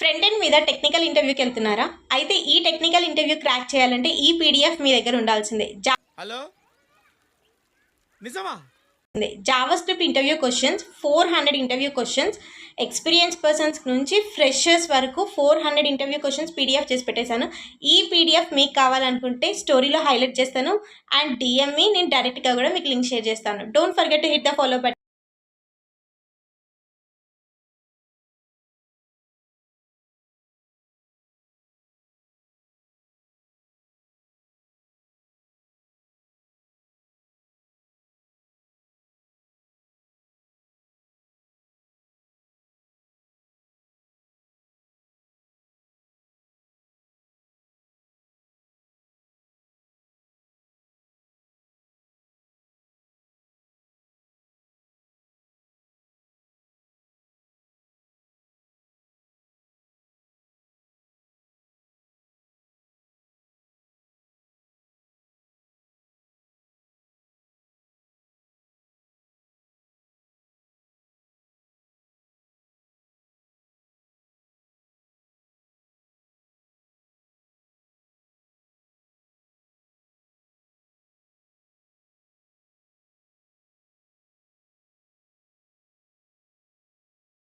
Front end మీద technical ఇంటర్వ్యూకి వెళ్తున్నారా? అయితే ఈ టెక్నికల్ ఇంటర్వ్యూ క్రాక్ చేయాలంటే ఈ పీడిఎఫ్ మీ దగ్గర ఉండాల్సిందే. హలో నిజమా? Java script interview questions 400 interview questions, experience persons నుంచి ఫ్రెషర్స్ వరకు 400 ఇంటర్వ్యూ క్వశ్చన్స్ పీడిఎఫ్ చేసి పెట్టేశాను. ఈ పీడిఎఫ్ మీకు కావాలనుకుంటే స్టోరీలో హైలైట్ చేస్తాను అండ్ డిఎంఈ నేను డైరెక్ట్గా కూడా మీకు లింక్ షేర్ చేస్తాను. Don't forget to hit the follow button.